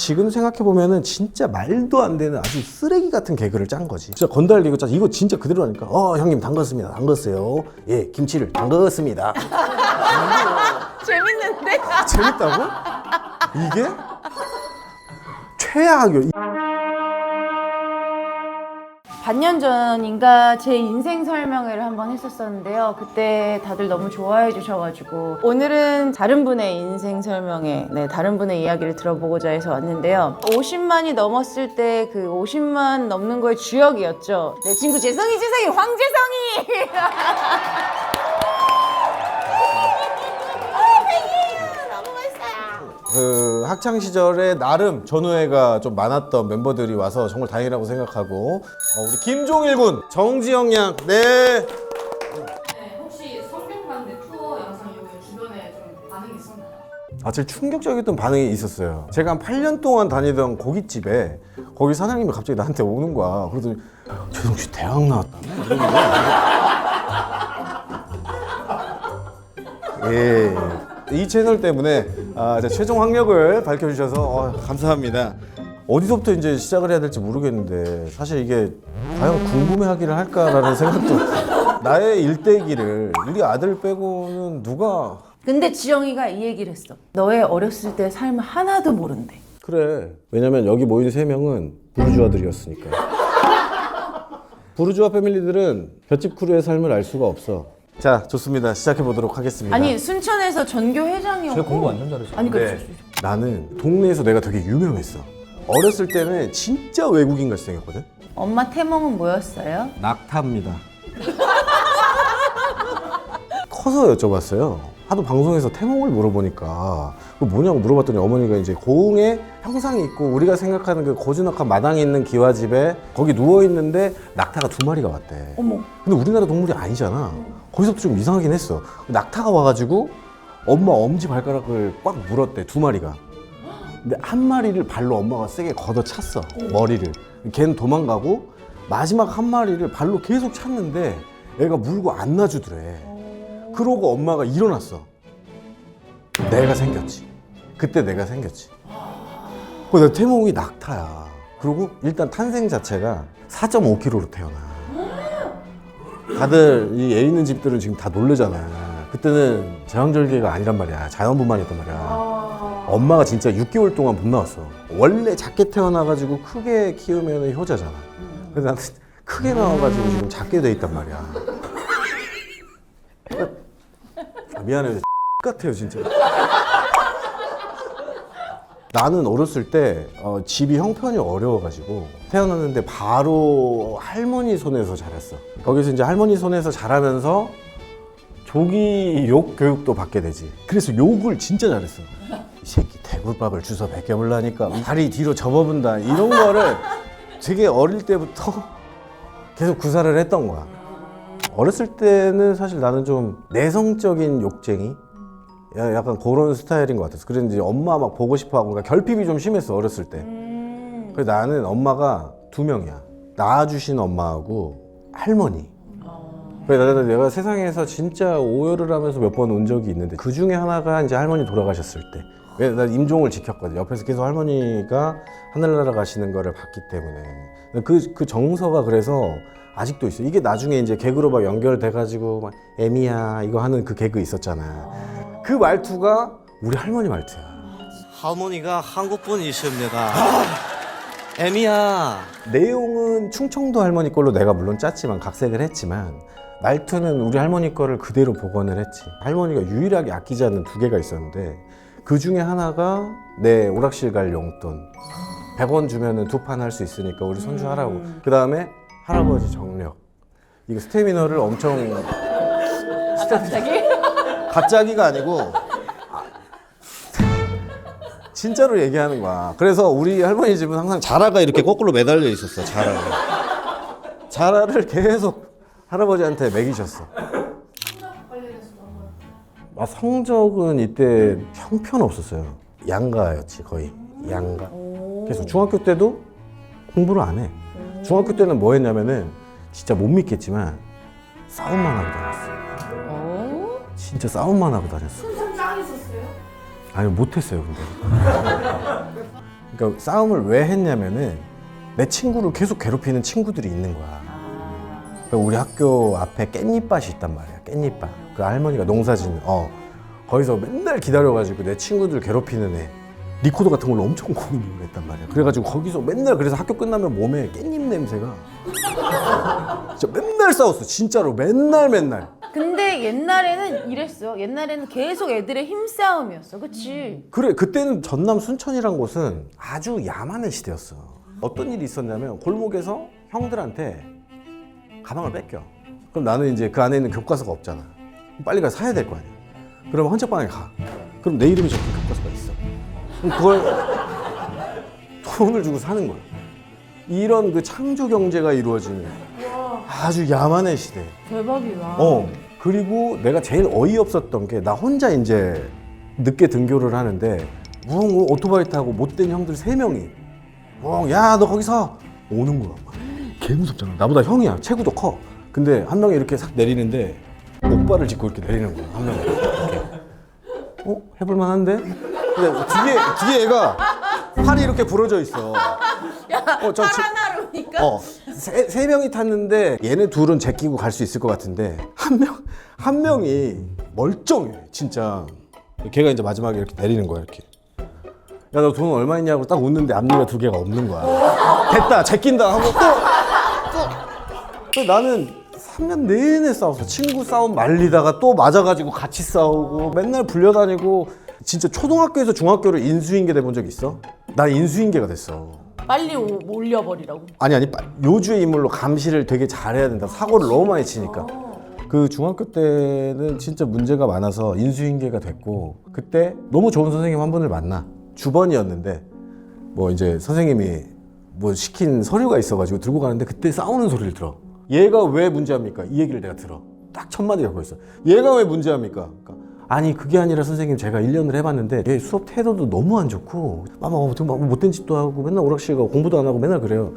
지금 생각해보면은 진짜 말도 안 되는 아주 쓰레기 같은 개그를 짠 거지. 진짜 건달리고 짜 이거 진짜 그대로 하니까 형님 담갔습니다. 담갔어요. 예, 김치를 담갔습니다. 재밌는데? 재밌다고? 이게? 최악이요. 반년 전인가 제 인생 설명회를 한번 했었었는데요. 그때 다들 너무 좋아해 주셔가지고 오늘은 다른 분의 인생 설명회, 다른 분의 이야기를 들어보고자 해서 왔는데요. 50만이 넘었을 때 그 50만 넘는 거의 주역이었죠. 내 친구 재성이 황재성이! 그 학창 시절에 나름 전우회가 좀 많았던 멤버들이 와서 정말 다행이라고 생각하고 우리 김종일 군, 정지영 양, 네. 혹시 성균관대 투어 영상 이후에 주변에 좀 반응이 있었나요? 제일 충격적이었던 반응이 있었어요. 제가 한 8년 동안 다니던 고깃집에 거기 사장님이 갑자기 나한테 오는 거야. 그러더니 재성 씨 대학 나왔다며? 이러는 거야. 예. 이 채널 때문에 최종 학력을 밝혀주셔서 감사합니다. 어디서부터 이제 시작을 해야 될지 모르겠는데 사실 이게 과연 궁금해하기를 할까라는 생각도 나의 일대기를 우리 아들 빼고는 누가 근데 지영이가 이 얘기를 했어. 너의 어렸을 때 삶을 하나도 모른대. 그래. 왜냐면 여기 모인 3명은 부르주아들이었으니까. 부르주아 패밀리들은 볏짚 크루의 삶을 알 수가 없어. 자, 좋습니다. 시작해 보도록 하겠습니다. 아니 순천에서 전교 회장이었고 제가 공부 완전 잘했어요. 아니 그렇죠. 네. 나는 동네에서 내가 되게 유명했어. 어렸을 때는 진짜 외국인 같이 생겼거든. 엄마 태몽은 뭐였어요? 낙타입니다. 커서 여쭤봤어요. 하도 방송에서 태몽을 물어보니까 그거 뭐냐고 물어봤더니 어머니가 이제 고흥에 형상이 있고 우리가 생각하는 그 고즈넉한 마당에 있는 기와집에 거기 누워있는데 낙타가 2마리가 왔대. 어머. 근데 우리나라 동물이 아니잖아. 거기서부터 좀 이상하긴 했어. 낙타가 와가지고 엄마 엄지 발가락을 꽉 물었대, 2마리가. 근데 한 마리를 발로 엄마가 세게 걷어찼어, 머리를. 걔는 도망가고 마지막 한 마리를 발로 계속 찼는데 애가 물고 안 놔주더래. 그러고 엄마가 일어났어. 내가 생겼지. 그때 내가 생겼지. 내 태몽이 낙타야. 그리고 일단 탄생 자체가 4.5kg로 태어나. 다들 이 애 있는 집들은 지금 다 놀래잖아. 그때는 제왕절개가 아니란 말이야. 자연분만이었단 말이야. 엄마가 진짜 6개월 동안 못 나왔어. 원래 작게 태어나가지고 크게 키우면 효자잖아. 그래서 나는 크게 나와가지고 지금 작게 돼 있단 말이야. 미안해요. 같아요 진짜. 나는 어렸을 때 집이 형편이 어려워가지고 태어났는데 바로 할머니 손에서 자랐어. 거기서 이제 할머니 손에서 자라면서 조기 욕 교육도 받게 되지. 그래서 욕을 진짜 잘했어. 이 새끼 대굴밥을 주워 벗겨물라니까 다리 뒤로 접어본다 이런 거를 되게 어릴 때부터 계속 구사를 했던 거야. 어렸을 때는 사실 나는 좀 내성적인 욕쟁이? 약간 그런 스타일인 것 같았어. 그랬는데 엄마 막 보고 싶어 하고 그러니까 결핍이 좀 심했어, 어렸을 때. 그래서 나는 엄마가 2명이야. 낳아주신 엄마하고 할머니. 그래서 내가 세상에서 진짜 오열을 하면서 몇 번 온 적이 있는데 그 중에 하나가 이제 할머니 돌아가셨을 때. 왜냐면 난 임종을 지켰거든. 옆에서 계속 할머니가 하늘나라 가시는 거를 봤기 때문에. 그 정서가 그래서 아직도 있어. 이게 나중에 이제 개그로 막 연결돼가지고 막 애미야 이거 하는 그 개그 있었잖아. 그 말투가 우리 할머니 말투야. 할머니가 한국 분이십니다. 애미야. 내용은 충청도 할머니 걸로 내가 물론 짰지만 각색을 했지만 말투는 우리 할머니 거를 그대로 복원을 했지. 할머니가 유일하게 아끼지 않는 2개가 있었는데 그 중에 하나가 내 오락실 갈 용돈 100원 주면은 2판 할 수 있으니까 우리 손주 하라고. 그 다음에 할아버지 정력. 이거 스태미너를 엄청 갑자기? 갑자기가 아니고 진짜로 얘기하는 거야. 그래서 우리 할머니 집은 항상 자라가 이렇게 거꾸로 매달려 있었어. 자라를 계속 할아버지한테 먹이셨어. 성적은 이때 형편없었어요. 양가였지 거의. 양가. 그래서 중학교 때도 공부를 안 해. 중학교 때는 뭐 했냐면은 진짜 못 믿겠지만 싸움만 하고 다녔어. 진짜 싸움만 하고 다녔어. 좀 짱 있었어요? 아니 못했어요 근데. 그러니까 싸움을 왜 했냐면은 내 친구를 계속 괴롭히는 친구들이 있는 거야. 그러니까 우리 학교 앞에 깻잎밭이 있단 말이야. 깻잎밭. 그 할머니가 농사짓는 거기서 맨날 기다려가지고 내 친구들 괴롭히는 애 리코더 같은 걸로 엄청 공격을 했단 말이야. 그래가지고 거기서 맨날 그래서 학교 끝나면 몸에 깻잎 냄새가 진짜 맨날 싸웠어. 진짜로 맨날. 근데 옛날에는 이랬어. 옛날에는 계속 애들의 힘싸움이었어. 그치? 그래 그때는 전남 순천이란 곳은 아주 야만의 시대였어. 어떤 일이 있었냐면 골목에서 형들한테 가방을 뺏겨. 그럼 나는 이제 그 안에 있는 교과서가 없잖아. 빨리 가서 사야 될 거 아니야. 그러면 헌책방에 가. 그럼 내 이름이 적힌 교과서가 있어. 그럼 그걸 돈을 주고 사는 거야. 이런 그 창조 경제가 이루어지는 아주 야만의 시대. 대박이다. 그리고 내가 제일 어이없었던 게 나 혼자 이제 늦게 등교를 하는데 오토바이 타고 못된 형들 3명이 야 너 거기서 오는 거야. 개 무섭잖아. 나보다 형이야. 체구도 커. 근데 한 명이 이렇게 싹 내리는데 목발을 짚고 이렇게 내리는 거야. 한 명이 이렇게. 해볼만 한데? 근데 뒤에 얘가 팔이 이렇게 부러져 있어. 팔 하나로니까? 세 명이 탔는데 얘네 둘은 제끼고 갈 수 있을 것 같은데 한 명이 멀쩡해 진짜. 걔가 이제 마지막에 이렇게 내리는 거야 이렇게. 야 너 돈 얼마 있냐고 딱 웃는데 앞니가 2개가 없는 거야. 됐다 제낀다 하고 또 나는 3년 내내 싸웠어. 친구 싸움 말리다가 또 맞아가지고 같이 싸우고 맨날 불려다니고. 진짜 초등학교에서 중학교를 인수인계 돼본 적 있어? 나 인수인계가 됐어. 빨리 올려버리라고. 아니 요주의 인물로 감시를 되게 잘해야 된다. 사고를 너무 많이 치니까. 그 중학교 때는 진짜 문제가 많아서 인수인계가 됐고 그때 너무 좋은 선생님 한 분을 만나. 주번이었는데 뭐 이제 선생님이 뭐 시킨 서류가 있어가지고 들고 가는데 그때 싸우는 소리를 들어. 얘가 왜 문제합니까? 이 얘기를 내가 들어. 딱 첫 마디 갖고 있어. 얘가 왜 문제합니까? 그러니까 아니 그게 아니라 선생님 제가 1년을 해봤는데 얘 수업 태도도 너무 안 좋고 못된 짓도 하고 맨날 오락실 가고 공부도 안 하고 맨날 그래요.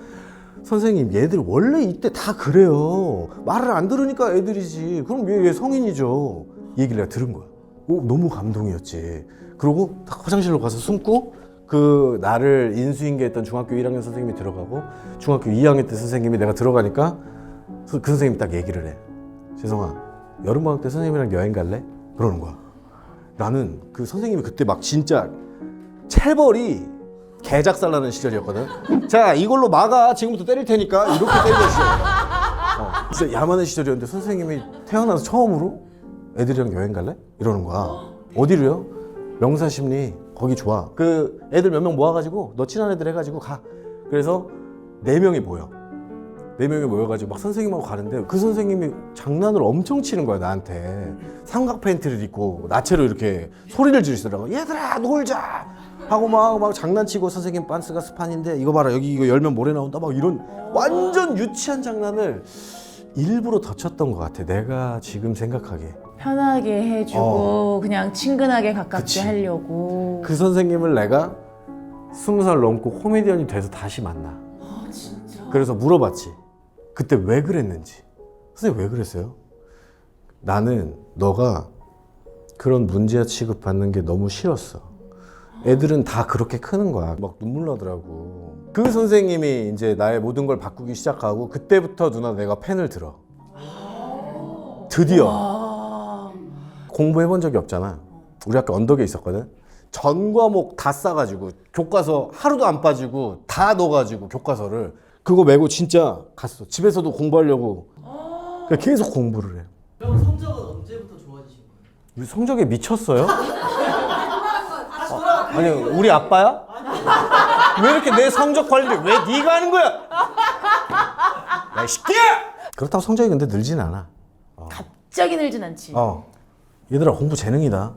선생님 얘들 원래 이때 다 그래요. 말을 안 들으니까 애들이지. 그럼 얘 성인이죠. 이 얘기를 내가 들은 거야. 너무 감동이었지. 그러고 딱 화장실로 가서 숨고 그 나를 인수인계했던 중학교 1학년 선생님이 들어가고 중학교 2학년 때 선생님이 내가 들어가니까 그 선생님이 딱 얘기를 해. 재성아 여름방학 때 선생님이랑 여행 갈래? 그러는 거야. 나는 그 선생님이 그때 막 진짜 체벌이 개작살나는 시절이었거든. 자 이걸로 막아. 지금부터 때릴 테니까 이렇게 때렸어. 진짜 야만의 시절이었는데 선생님이 태어나서 처음으로 애들이랑 여행 갈래? 이러는 거야. 어디로요? 명사심리 거기 좋아. 그 애들 몇 명 모아가지고 너 친한 애들 해가지고 가. 그래서 4명이 모여. 4명이 모여가지고 막 선생님하고 가는데 그 선생님이 장난을 엄청 치는 거야 나한테. 삼각 팬티를 입고 나체로 이렇게 소리를 지르시더라고. 얘들아 놀자 하고 막 장난치고 선생님 빤스가 스판인데 이거 봐라 여기 이거 열면 모래 나온다 막 이런 완전 유치한 장난을 일부러 더 쳤던 것 같아. 내가 지금 생각하기에. 편하게 해주고 그냥 친근하게 가깝게 그치. 하려고. 그 선생님을 내가 20살 넘고 코미디언이 돼서 다시 만나. 진짜? 그래서 물어봤지. 그때 왜 그랬는지. 선생님 왜 그랬어요? 나는 너가 그런 문제아 취급받는 게 너무 싫었어. 애들은 다 그렇게 크는 거야. 막 눈물 나더라고. 그 선생님이 이제 나의 모든 걸 바꾸기 시작하고 그때부터 누나 내가 펜을 들어. 드디어. 공부해본 적이 없잖아. 우리 학교 언덕에 있었거든. 전 과목 다 싸가지고 교과서 하루도 안 빠지고 다 넣어가지고 교과서를 그거 메고 진짜 갔어. 집에서도 공부하려고. 그러니까 계속 공부를 해. 그럼 성적은 언제부터 좋아지신 거예요? 성적에 미쳤어요? 아니 우리 아빠야? 왜 이렇게 내 성적 관리를 왜 네가 하는 거야? 야 이 새끼야! 그렇다고 성적이 근데 늘진 않아. 갑자기 늘진 않지. 얘들아 공부 재능이다.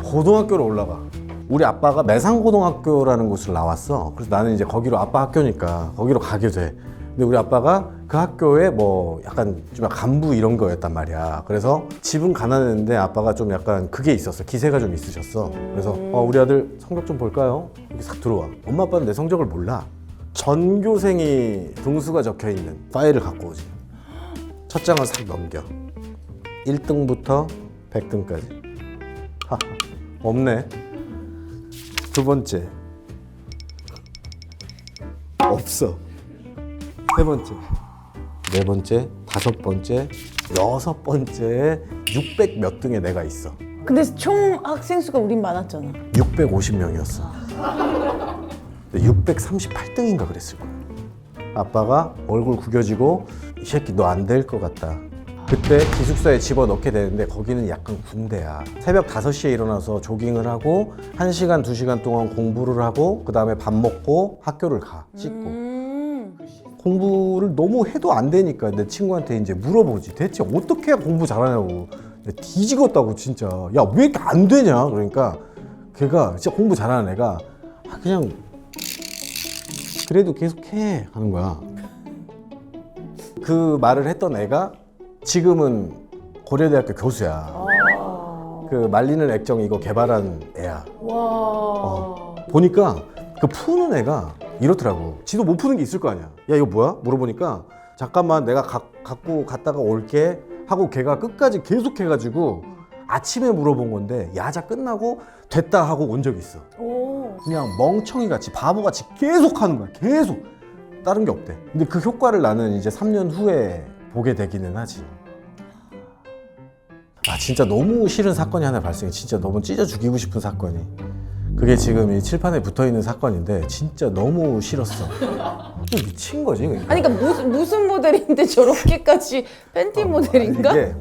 고등학교로 올라가. 우리 아빠가 매상고등학교라는 곳을 나왔어. 그래서 나는 이제 거기로 아빠 학교니까 거기로 가게 돼. 근데 우리 아빠가 그 학교에 뭐 약간 좀 간부 이런 거였단 말이야. 그래서 집은 가난했는데 아빠가 좀 약간 그게 있었어. 기세가 좀 있으셨어. 그래서 우리 아들 성적 좀 볼까요? 이렇게 싹 들어와. 엄마 아빠는 내 성적을 몰라. 전교생이 등수가 적혀 있는 파일을 갖고 오지. 첫 장을 싹 넘겨. 1등부터 100등까지. 없네. 두 번째 없어. 세 번째, 네 번째, 다섯 번째, 여섯 번째 600 몇 등에 내가 있어. 근데 총 학생 수가 우린 많았잖아. 650명이었어. 638등인가 그랬을 거야. 아빠가 얼굴 구겨지고 이 새끼 너 안 될 것 같다. 그때 기숙사에 집어넣게 되는데 거기는 약간 군대야. 새벽 5시에 일어나서 조깅을 하고 1시간, 2시간 동안 공부를 하고 그 다음에 밥 먹고 학교를 가, 씻고. 공부를 너무 해도 안 되니까 내 친구한테 이제 물어보지. 대체 어떻게 해야 공부 잘하냐고. 내가 뒤지겠다고 진짜. 야, 왜 이렇게 안 되냐? 그러니까 걔가 진짜 공부 잘하는 애가 그냥 그래도 계속해 하는 거야. 그 말을 했던 애가 지금은 고려대학교 교수야. 그 말리는 액정 이거 개발한 애야. 와. 보니까 그 푸는 애가 이렇더라고. 지도 못 푸는 게 있을 거 아니야. 야, 이거 뭐야? 물어보니까 잠깐만 내가 갖고 갔다가 올게 하고 걔가 끝까지 계속 해가지고 아침에 물어본 건데 야자 끝나고 됐다 하고 온 적이 있어. 오. 그냥 멍청이 같이 바보같이 계속 하는 거야. 계속. 다른 게 없대. 근데 그 효과를 나는 이제 3년 후에 보게 되기는 하지. 아, 진짜 너무 싫은 사건이 하나 발생해. 진짜 너무 찢어 죽이고 싶은 사건이. 그게 지금 이 칠판에 붙어 있는 사건인데 진짜 너무 싫었어. 미친 거지. 그러니까. 아니 그러니까 무슨 모델인데 저렇게까지 팬티 모델인가? 이게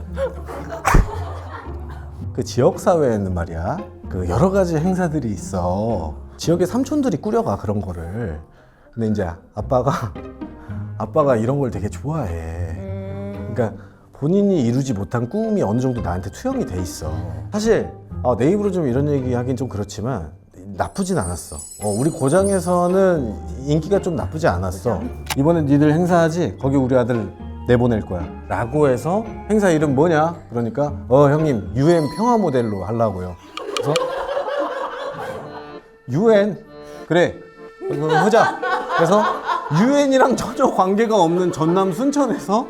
그 지역 사회에는 말이야. 그 여러 가지 행사들이 있어. 지역의 삼촌들이 꾸려가 그런 거를. 근데 이제 아빠가 이런 걸 되게 좋아해. 그러니까 본인이 이루지 못한 꿈이 어느 정도 나한테 투영이 돼 있어. 사실 내 입으로 좀 이런 얘기 하긴 좀 그렇지만 나쁘진 않았어. 우리 고장에서는 인기가 좀 나쁘지 않았어. 이번에 니들 행사하지? 거기 우리 아들 내보낼 거야 라고 해서 행사 이름 뭐냐? 그러니까 형님 UN 평화 모델로 하려고요. 그래서 UN 그래 이거 하자. 그래서 UN이랑 전혀 관계가 없는 전남 순천에서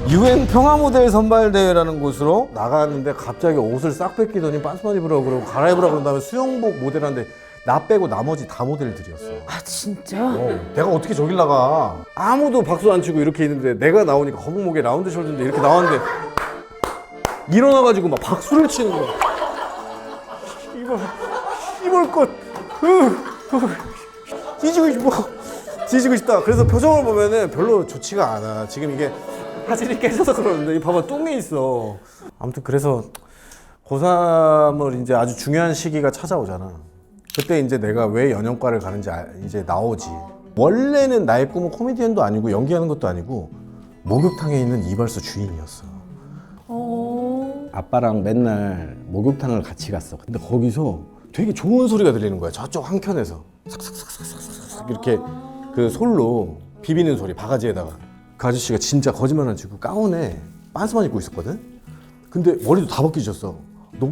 UN 평화 모델 선발 대회라는 곳으로 나갔는데 갑자기 옷을 싹 뺏기더니 빤스만 입으라고 그러고 갈아입으라고 그런 다음에 수영복 모델하는데 나 빼고 나머지 다 모델들이었어. 아 진짜? 내가 어떻게 저길 나가. 아무도 박수 안 치고 이렇게 있는데 내가 나오니까 거북목에 라운드 숄더인데 이렇게 나왔는데 일어나가지고 막 박수를 치는 거야. 이볼 것 뒤지고 싶다. 그래서 표정을 보면은 별로 좋지가 않아. 지금 이게 화질이 깨져서 그러는데 봐봐 뚱이 있어. 아무튼 그래서 고3을 이제 아주 중요한 시기가 찾아오잖아. 그때 이제 내가 왜 연영과를 가는지 이제 나오지. 원래는 나의 꿈은 코미디언도 아니고 연기하는 것도 아니고 목욕탕에 있는 이발소 주인이었어. 아빠랑 맨날 목욕탕을 같이 갔어. 근데 거기서 되게 좋은 소리가 들리는 거야. 저쪽 한켠에서 삭삭삭삭삭삭 이렇게 그 솔로 비비는 소리 바가지에다가. 그 아저씨가 진짜 거짓말 안 치고 가운에 빤스만 입고 있었거든. 근데 머리도 다 벗기셨어.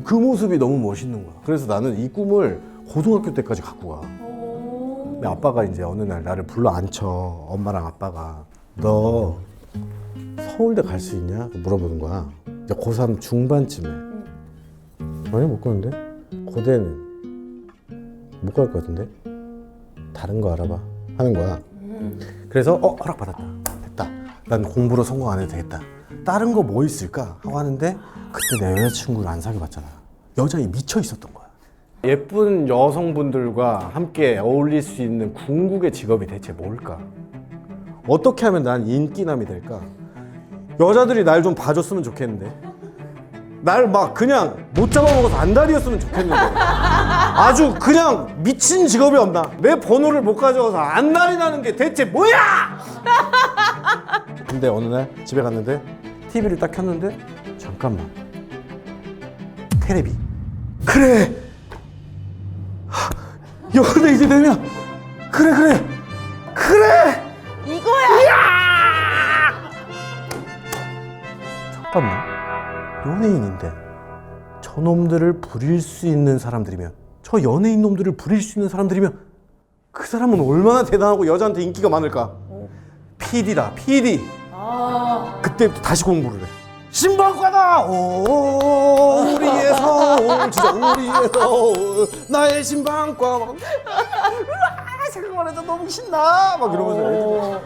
그 모습이 너무 멋있는 거야. 그래서 나는 이 꿈을 고등학교 때까지 갖고 가. 근데 아빠가 이제 어느 날 나를 불러 앉혀. 엄마랑 아빠가 너 서울대 갈 수 있냐? 물어보는 거야. 이제 고3 중반쯤에. 아니 못 가는데? 고대는 못 갈 것 같은데? 다른 거 알아봐 하는 거야. 그래서 허락받았다. 됐다. 난 공부로 성공 안 해도 되겠다. 다른 거 뭐 있을까? 하고 하는데 그때 내 여자친구를 안 사귀어봤잖아. 여자에 미쳐 있었던 거야. 예쁜 여성분들과 함께 어울릴 수 있는 궁극의 직업이 대체 뭘까? 어떻게 하면 난 인기남이 될까? 여자들이 날 좀 봐줬으면 좋겠는데 날 막 그냥 못 잡아먹어서 안달이었으면 좋겠는데 아주 그냥 미친 직업이 없나? 내 번호를 못 가져가서 안달이 나는 게 대체 뭐야? 근데 어느 날 집에 갔는데 TV를 딱 켰는데 잠깐만 테레비 그래 연애 이제 되면 그래 이거야! 잠깐만 연예인인데 저놈들을 부릴 수 있는 사람들이면 저 연예인 놈들을 부릴 수 있는 사람들이면 그 사람은 얼마나 대단하고 여자한테 인기가 많을까? PD다 PD. 그때부터 다시 공부를 해. 신방과다 오 우리의 서울 진짜 우리의 서울 나의 신방과 막 생각만 해도 너무 신나 막 이러면서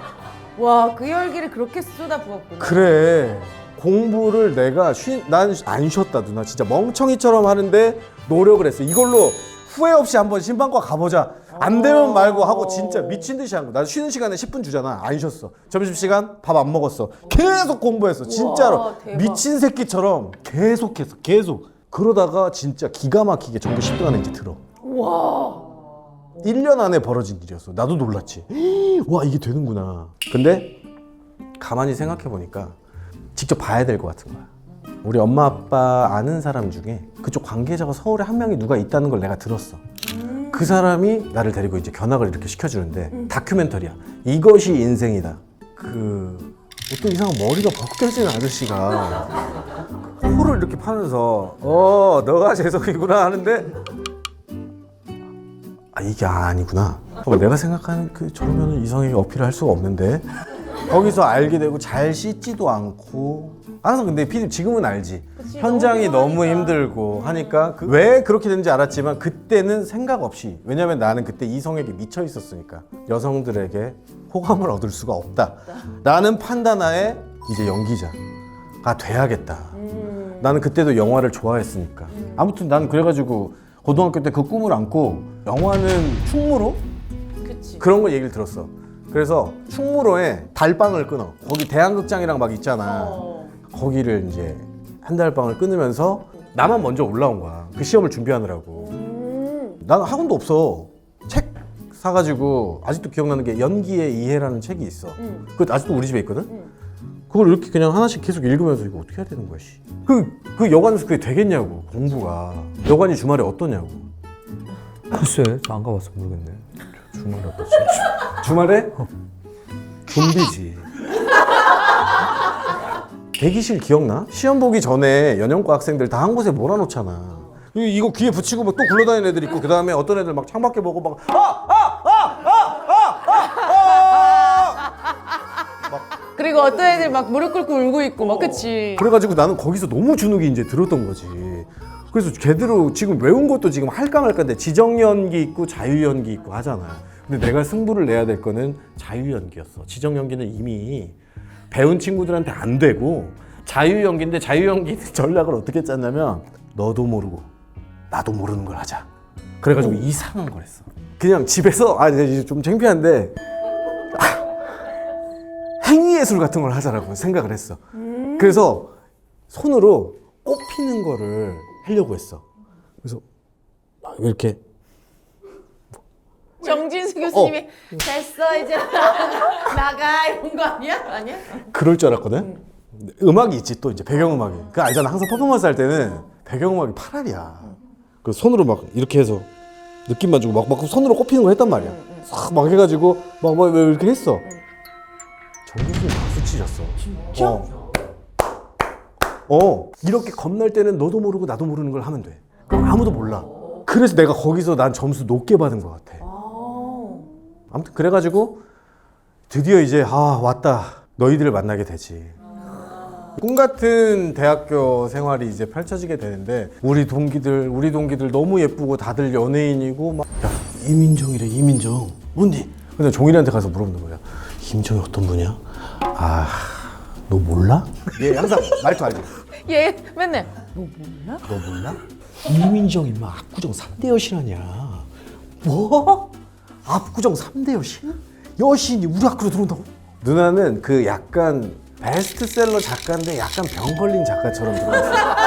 와, 그 열기를 그렇게 쏟아 부었구나. 그래 공부를 내가 난 안 쉬었다 누나 진짜 멍청이처럼 하는데 노력을 했어 이걸로 후회 없이 한번 신방과 가보자 안 되면 말고 하고 진짜 미친 듯이 한 거. 나 쉬는 시간에 10분 주잖아 안 쉬었어 점심시간 밥 안 먹었어 계속 공부했어 진짜로 우와, 대박. 미친 새끼처럼 계속했어 계속 그러다가 진짜 기가 막히게 전교 10등 안에 이제 들어 와. 1년 안에 벌어진 일이었어 나도 놀랐지 와 이게 되는구나 근데 가만히 생각해 보니까 직접 봐야 될 것 같은 거야 우리 엄마 아빠 아는 사람 중에 그쪽 관계자가 서울에 한 명이 누가 있다는 걸 내가 들었어 그 사람이 나를 데리고 이제 견학을 이렇게 시켜주는데 다큐멘터리야 이것이 인생이다 그 어떤 이상한 머리가 벗겨진 아저씨가 코를 이렇게 파면서 너가 재석이구나 하는데 아 이게 아니구나 내가 생각하는 그 저러면 이성에게 어필을 할 수가 없는데 거기서 알게 되고 잘 씻지도 않고 항상 근데 피디 지금은 알지 현장이 너무 힘들고 하니까 왜 그렇게 되는지 알았지만 그때는 생각 없이 왜냐면 나는 그때 이성에게 미쳐 있었으니까 여성들에게 호감을 얻을 수가 없다 라는 판단하에 이제 연기자가 돼야겠다 나는 그때도 영화를 좋아했으니까 아무튼 난 그래가지고 고등학교 때 그 꿈을 안고 영화는 충무로? 그치. 그런 걸 얘기를 들었어 그래서 충무로에 달방을 끊어 거기 대한극장이랑 막 있잖아 거기를 이제 한 달방을 끊으면서 나만 먼저 올라온 거야 그 시험을 준비하느라고 나는 학원도 없어 책 사가지고 아직도 기억나는 게 연기의 이해라는 책이 있어 그거 아직도 우리 집에 있거든 그걸 이렇게 그냥 하나씩 계속 읽으면서 이거 어떻게 해야 되는 거야 씨. 그 여관에서 그게 되겠냐고 공부가 여관이 주말에 어떠냐고 글쎄, 저 안 가봤어 모르겠네. 주말에 어떠지? 주말에? 좀비지 대기실 기억나? 시험 보기 전에 연영과 학생들 다 한 곳에 몰아놓잖아 이거 귀에 붙이고 뭐 또 굴러다니는 애들 있고 그 다음에 어떤 애들 막 창밖에 보고 막 그리고 어떤 애들 막 무릎 꿇고 울고 있고 막 그치. 그래가지고 나는 거기서 너무 주눅이 이제 들었던 거지 그래서 제대로 지금 외운 것도 지금 할까 말까인데 지정연기 있고 자유연기 있고 하잖아 근데 내가 승부를 내야 될 거는 자유연기였어 지정연기는 이미 배운 친구들한테 안 되고 자유연기인데 자유연기 전략을 어떻게 짰냐면 너도 모르고 나도 모르는 걸 하자 그래가지고 이상한 걸 했어 그냥 집에서 이제 좀 창피한데 행위예술 같은 걸 하자라고 생각을 했어 그래서 손으로 꼽히는 거를 하려고 했어 그래서 막 이렇게 정진수 교수님이 됐어 이제 나가 이런 거 아니야? 아니야? 그럴 줄 알았거든 음악이 있지 또 이제 배경음악이 그 알잖아 항상 퍼포먼스 할 때는 배경음악이 파랄이야 그 손으로 막 이렇게 해서 느낌만 주고 막 손으로 꼽히는 거 했단 말이야 싹 막 해가지고 막 이렇게 했어 정규수님 박수 치셨어 진짜? 이렇게 겁날 때는 너도 모르고 나도 모르는 걸 하면 돼 그럼 아무도 몰라 그래서 내가 거기서 난 점수 높게 받은 것 같아 아무튼 그래가지고 드디어 이제 왔다 너희들을 만나게 되지 꿈 같은 대학교 생활이 이제 펼쳐지게 되는데 우리 동기들 너무 예쁘고 다들 연예인이고 막 야 이민정이래 이민정 뭔데? 근데 종일이한테 가서 물어보는 거야 이민정이 어떤 분이야? 너 몰라? 얘 항상 말투 알지? 얘 맨날 너 몰라? 이민정 임마 압구정 3대 여신 아니야 뭐? 압구정 3대 여신? 여신이 우리 학교로 들어온다고? 누나는 그 약간 베스트셀러 작가인데 약간 병 걸린 작가처럼 들어왔어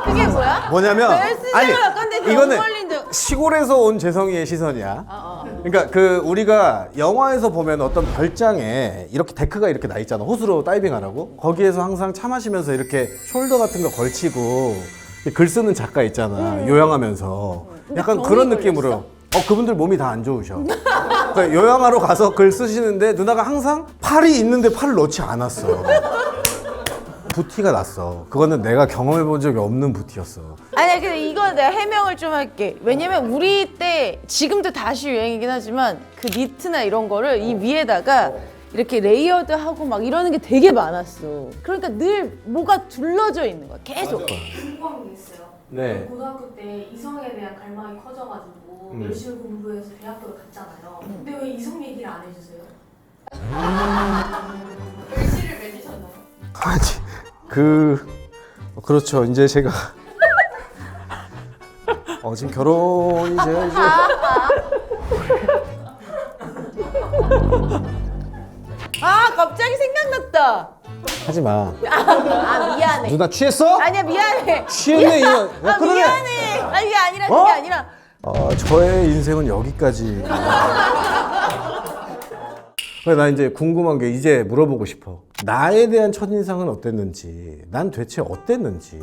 그게 뭐야? 뭐냐면 베스트셀러 작가인데 병 이거는 걸린 시골에서 온 재성이의 시선이야 그러니까 그 우리가 영화에서 보면 어떤 별장에 이렇게 데크가 이렇게 나 있잖아 호수로 다이빙하라고 거기에서 항상 차 마시면서 이렇게 숄더 같은 거 걸치고 글 쓰는 작가 있잖아 요양하면서 약간 병이 그런 걸렸어? 느낌으로 그분들 몸이 다 안 좋으셔 그러니까 요양하러 가서 글 쓰시는데 누나가 항상 팔이 있는데 팔을 넣지 않았어 부티가 났어 그거는 내가 경험해 본 적이 없는 부티였어 아니 근데 이건 내가 해명을 좀 할게 왜냐면 우리 때 지금도 다시 유행이긴 하지만 그 니트나 이런 거를 이 위에다가 이렇게 레이어드하고 막 이러는 게 되게 많았어. 그러니까 늘 뭐가 둘러져 있는 거야. 계속. 궁금한 게 있어요. 네. 고등학교 때 이성에 대한 갈망이 커져가지고 열심히 공부해서 대학교를 갔잖아요. 근데 왜 이성 얘기를 안 해주세요? 글씨를 맺으셨나요? 아니 그렇죠. 이제 제가 지금 결혼이 제가 이제 아 갑자기 생각났다. 하지 마. 아 미안해. 누나 취했어? 아니야 미안해. 취했네 이거. 아 미안해. 아 이게 아니라 그게 아니라. 저의 인생은 여기까지. 그래, 나 이제 궁금한 게 이제 물어보고 싶어. 나에 대한 첫인상은 어땠는지, 난 대체 어땠는지.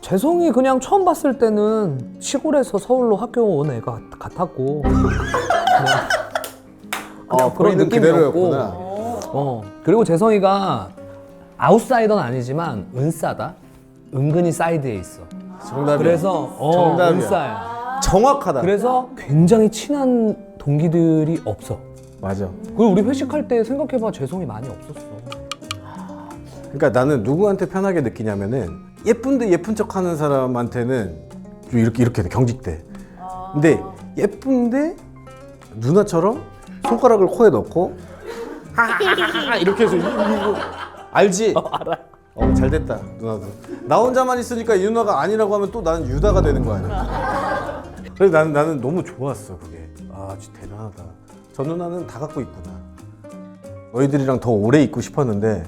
재성이 그냥 처음 봤을 때는 시골에서 서울로 학교 온 애가 같았고 그냥 보이는 그대로였구나. 그리고 재성이가 아웃사이더는 아니지만 은싸다. 은근히 사이드에 있어. 정답이야. 그래서 정답이야. 은싸야. 정확하다. 그래서 굉장히 친한 동기들이 없어. 맞아. 그리고 우리 회식할 때 생각해봐, 재성이 많이 없었어. 그러니까 나는 누구한테 편하게 느끼냐면은 예쁜데 예쁜 척하는 사람한테는 좀 이렇게 경직돼. 근데 예쁜데 누나처럼 손가락을 코에 넣고 이렇게 해서 이거 알지? 알아. 잘 됐다 누나도. 나 혼자만 있으니까 이 누나가 아니라고 하면 또 나는 유다가 되는 거 아니야. 그래서 나는 너무 좋았어 그게. 진짜 대단하다. 저 누나는 다 갖고 있구나. 너희들이랑 더 오래 있고 싶었는데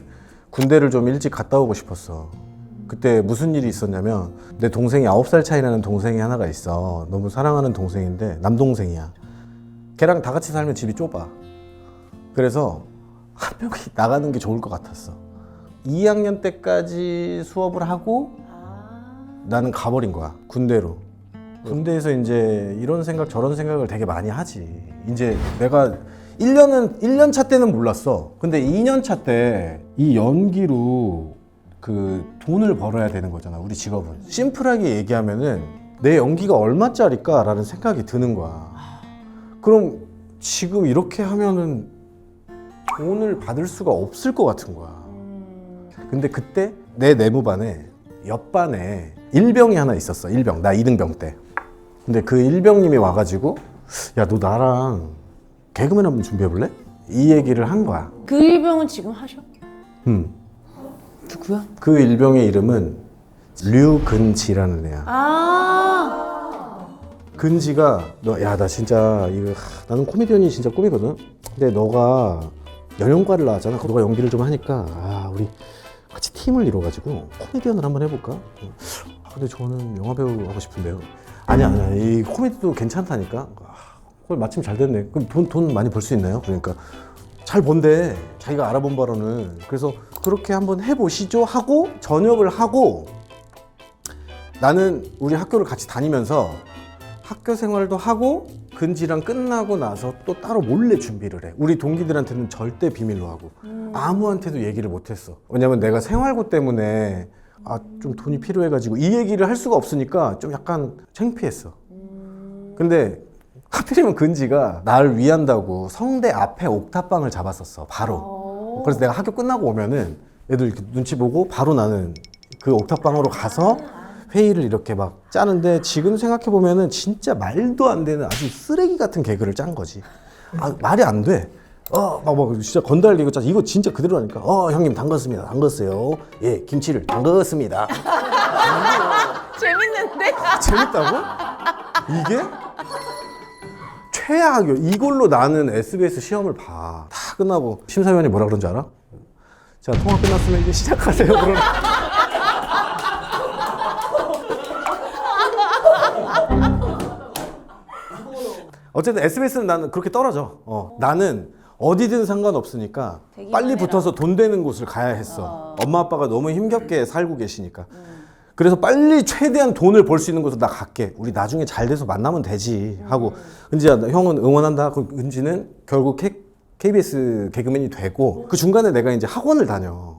군대를 좀 일찍 갔다 오고 싶었어. 그때 무슨 일이 있었냐면 내 동생이 9살 차이 나는 동생이 하나가 있어. 너무 사랑하는 동생인데 남동생이야. 걔랑 다 같이 살면 집이 좁아. 그래서 한 명이 나가는 게 좋을 것 같았어. 2학년 때까지 수업을 하고 나는 가버린 거야. 군대로. 군대에서 이제 이런 생각 저런 생각을 되게 많이 하지. 이제 내가 1년 차 때는 몰랐어. 근데 2년 차 때 이 연기로 그 돈을 벌어야 되는 거잖아. 우리 직업은. 심플하게 얘기하면은 내 연기가 얼마짜리까라는 생각이 드는 거야. 그럼 지금 이렇게 하면은 돈을 받을 수가 없을 것 같은 거야. 근데 그때 내 내무반에 옆반에 일병이 하나 있었어. 일병. 나 2등병 때. 근데 그 일병님이 와가지고 야, 너 나랑 개그맨 한번 준비해볼래? 이 얘기를 한 거야. 그 일병은 지금 하셔? 누구야? 그 일병의 이름은 류근지라는 애야. 근지가 나 진짜 나는 코미디언이 진짜 꿈이거든. 근데 너가 연영과를 나왔잖아. 너가 연기를 좀 하니까 우리 같이 팀을 이뤄가지고 코미디언을 한번 해볼까? 근데 저는 영화배우 하고 싶은데요. 아니야 이 코미디도 괜찮다니까. 그걸 마침 잘 됐네. 그럼 돈 많이 벌 수 있나요? 그러니까 잘 번대. 자기가 알아본 바로는. 그래서 그렇게 한번 해보시죠 하고 전역을 하고 나는 우리 학교를 같이 다니면서 학교 생활도 하고 근지랑 끝나고 나서 또 따로 몰래 준비를 해. 우리 동기들한테는 절대 비밀로 하고 아무한테도 얘기를 못했어. 왜냐면 내가 생활고 때문에 좀 돈이 필요해가지고 이 얘기를 할 수가 없으니까 좀 약간 창피했어. 근데 하필이면 근지가 나를 위한다고 성대 앞에 옥탑방을 잡았었어. 바로. 그래서 내가 학교 끝나고 오면은 애들 이렇게 눈치 보고 바로 나는 그 옥탑방으로 가서 회의를 이렇게 막 짜는데 지금 생각해보면은 진짜 말도 안 되는 아주 쓰레기 같은 개그를 짠 거지. 말이 안 돼. 막 진짜 건달개그 짜. 이거 진짜 그대로라니까. 형님 담갔습니다. 담갔어요. 예, 김치를 담갔습니다. 재밌는데? 재밌다고? 이게? 최악이야. 이걸로 나는 SBS 시험을 봐. 다 끝나고 심사위원이 뭐라 그런지 알아? 자, 통화 끝났으면 이제 시작하세요. 그러면. 어쨌든 SBS는 나는 그렇게 떨어져. 나는 어디든 상관없으니까 빨리 붙어서 돈 되는 곳을 가야 했어. 엄마 아빠가 너무 힘겹게 살고 계시니까. 그래서 빨리 최대한 돈을 벌 수 있는 곳으로 나 갈게. 우리 나중에 잘 돼서 만나면 되지 하고. 은지야, 형은 응원한다. 그 은지는 결국 KBS 개그맨이 되고 그 중간에 내가 이제 학원을 다녀.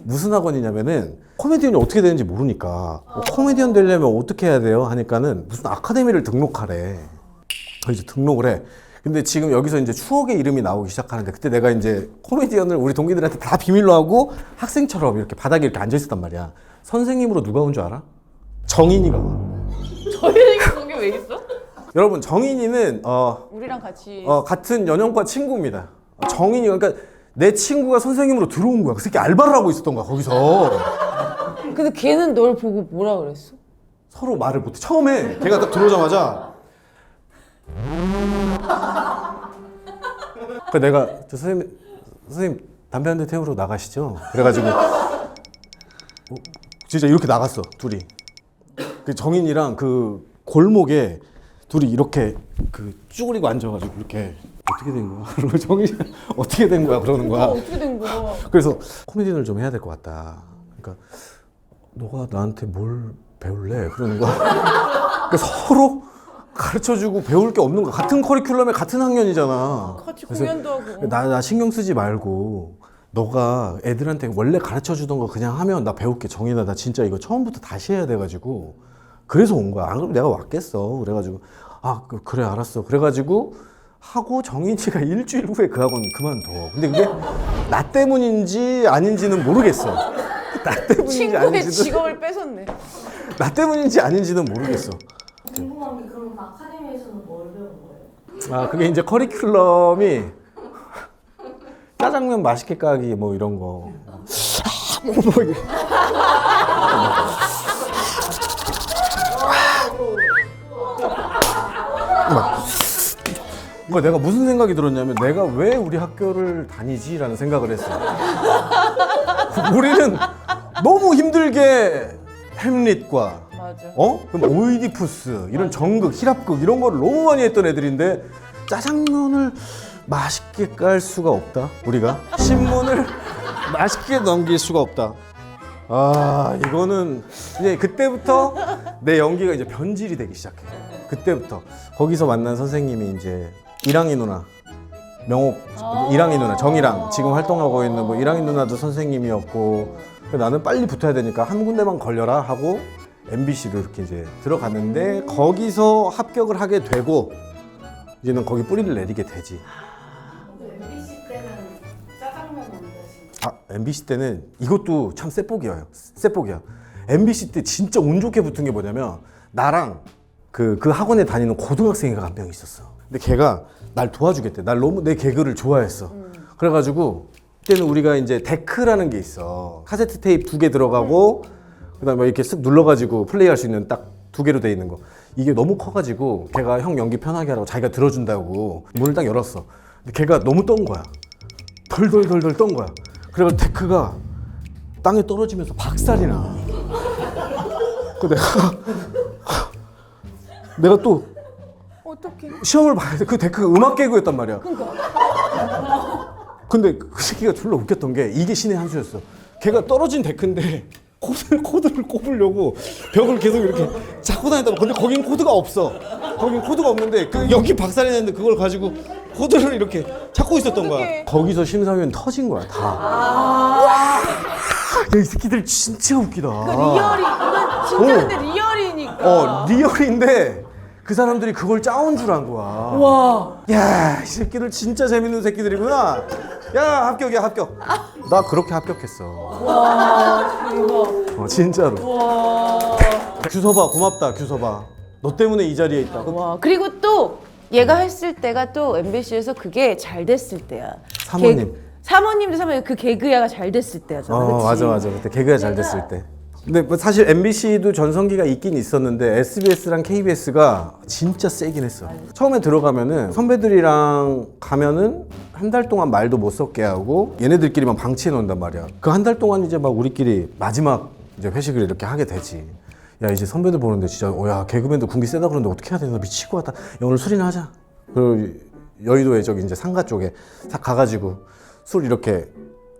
무슨 학원이냐면은 코미디언이 어떻게 되는지 모르니까 코미디언 되려면 어떻게 해야 돼요? 하니까는 무슨 아카데미를 등록하래. 그래서 등록을 해. 근데 지금 여기서 이제 추억의 이름이 나오기 시작하는데 그때 내가 이제 코미디언을 우리 동기들한테 다 비밀로 하고 학생처럼 이렇게 바닥에 이렇게 앉아 있었단 말이야. 선생님으로 누가 온 줄 알아? 정인이가 와. 저희가 거기 왜 있어? 여러분 정인이는 우리랑 같이 같은 연영과 친구입니다. 정인이 그러니까 내 친구가 선생님으로 들어온 거야. 그 새끼 알바를 하고 있었던 거야 거기서. 근데 걔는 널 보고 뭐라 그랬어? 서로 말을 못해. 처음에 걔가 딱 들어오자마자 그 내가 저 선생님 담배 한 대 태우러 나가시죠? 그래가지고 진짜 이렇게 나갔어 둘이. 그 정인이랑 그 골목에 둘이 이렇게 그 쭈그리고 앉아가지고 이렇게 어떻게 된 거야? 그러고 정인이 어떻게 된 거야? 그러는 거야. 어떻게 된 거야? 그래서 코미디를 좀 해야 될 것 같다. 그러니까 너가 나한테 뭘 배울래? 그러는 거야. 그러니까 서로 가르쳐주고 배울 게 없는 거야. 같은 커리큘럼에 같은 학년이잖아. 같이 그래서 공연도 하고. 나 신경 쓰지 말고 너가 애들한테 원래 가르쳐주던 거 그냥 하면 나 배울게. 정인아 나 진짜 이거 처음부터 다시 해야 돼가지고 그래서 온 거야. 안 그러면 내가 왔겠어. 그래가지고 그래 알았어. 그래가지고 하고 정인이가 일주일 후에 그 학원 그만둬. 근데 그게 나 때문인지 아닌지는 모르겠어. 나 때문인지 친구의 아닌지는 직업을 뺏었네. 나 때문인지 아닌지는 모르겠어. 궁금한 게 그럼 그 아카데미에서는 뭘 배운 거예요? 그게 이제 커리큘럼이 짜장면 맛있게 까기 뭐 이런 거. 뭐 이게. 그러니까 내가 무슨 생각이 들었냐면 내가 왜 우리 학교를 다니지라는 생각을 했어. 우리는 너무 힘들게 햄릿과 맞아. 그럼 오이디푸스 이런 정극, 희랍극 이런 거를 너무 많이 했던 애들인데 짜장면을 맛있게 깔 수가 없다. 우리가 신문을 맛있게 넘길 수가 없다. 이거는 이제 그때부터 내 연기가 이제 변질이 되기 시작해. 그때부터 거기서 만난 선생님이 이제 이랑이 누나, 명옥 이랑이 누나, 정이랑 지금 활동하고 있는 뭐 이랑이 누나도 선생님이었고 나는 빨리 붙어야 되니까 한 군데만 걸려라 하고 MBC로 이렇게 이제 들어갔는데 거기서 합격을 하게 되고 이제는 거기 뿌리를 내리게 되지. MBC 때는 짜장면 만드신 MBC 때는 이것도 참 쎄복이야. MBC 때 진짜 운 좋게 붙은 게 뭐냐면 나랑 그 학원에 다니는 고등학생이가 한 명 있었어. 근데 걔가 날 도와주겠대. 날 너무 내 개그를 좋아했어. 그래가지고 그때는 우리가 이제 데크라는 게 있어. 카세트 테이프 2개 들어가고 그다음에 이렇게 쓱 눌러가지고 플레이할 수 있는 딱 2개로 돼 있는 거. 이게 너무 커가지고 걔가 형 연기 편하게 하라고 자기가 들어준다고 문을 딱 열었어. 근데 걔가 너무 떤 거야. 덜덜덜덜 떤 거야. 그래가지고 데크가 땅에 떨어지면서 박살이 나. 그 내가 또 어떡해. 시험을 봐야 돼. 그 데크가 음악 개그였단 말이야. 근데 그 새끼가 졸라 웃겼던 게 이게 신의 한 수였어. 걔가 떨어진 데크인데 코드를 꼽으려고 벽을 계속 이렇게 잡고 다녔다고. 근데 거긴 코드가 없어. 거긴 코드가 없는데 그 여기 박살이 났는데 그걸 가지고 코드를 이렇게 찾고 있었던 거야. 거기서 심사위원 터진 거야 다. 야, 이 새끼들 진짜 웃기다. 리얼이 이건 진짜 근데 리얼이니까. 리얼인데 그 사람들이 그걸 짜온 줄 안 거야. 와. 야, 이 새끼들 진짜 재밌는 새끼들이구나. 야, 합격이야, 합격. 나 그렇게 합격했어. 와. 대박. 진짜로. 와. 규서봐, 고맙다, 규서봐. 너 때문에 이 자리에 있다. 와. 그리고 또 얘가 했을 때가 또 MBC에서 그게 잘 됐을 때야. 사모님. 사모님도 사모님 그 개그야가 잘 됐을 때였잖아. 그치? 맞아. 그때 개그가 잘 됐을 때. 근데 뭐 사실 MBC도 전성기가 있긴 있었는데 SBS랑 KBS가 진짜 세긴 했어. 처음에 들어가면은 선배들이랑 가면은 한 달 동안 말도 못 섞게 하고 얘네들끼리만 방치해 놓는단 말이야. 그 한 달 동안 이제 막 우리끼리 마지막 이제 회식을 이렇게 하게 되지. 야 이제 선배들 보는데 진짜 야 개그맨도 군기 세다 그러는데 어떻게 해야 되나 미칠 것 같다. 야 오늘 술이나 하자. 그리고 여의도에 저기 이제 상가 쪽에 싹 가가지고 술 이렇게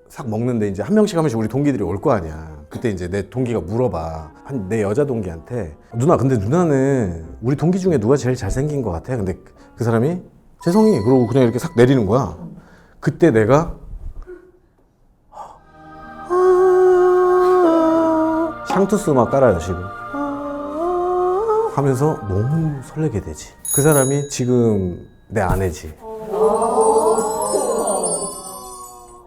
싹 먹는데 이제 한 명씩 우리 동기들이 올 거 아니야. 그때 이제 내 동기가 물어봐. 내 여자 동기한테 누나 근데 누나는 우리 동기 중에 누가 제일 잘생긴 것 같아? 근데 그 사람이 재성이 그러고 그냥 이렇게 싹 내리는 거야. 그때 내가 샹투스 음악 깔아요 지금 하면서 너무 설레게 되지. 그 사람이 지금 내 아내지.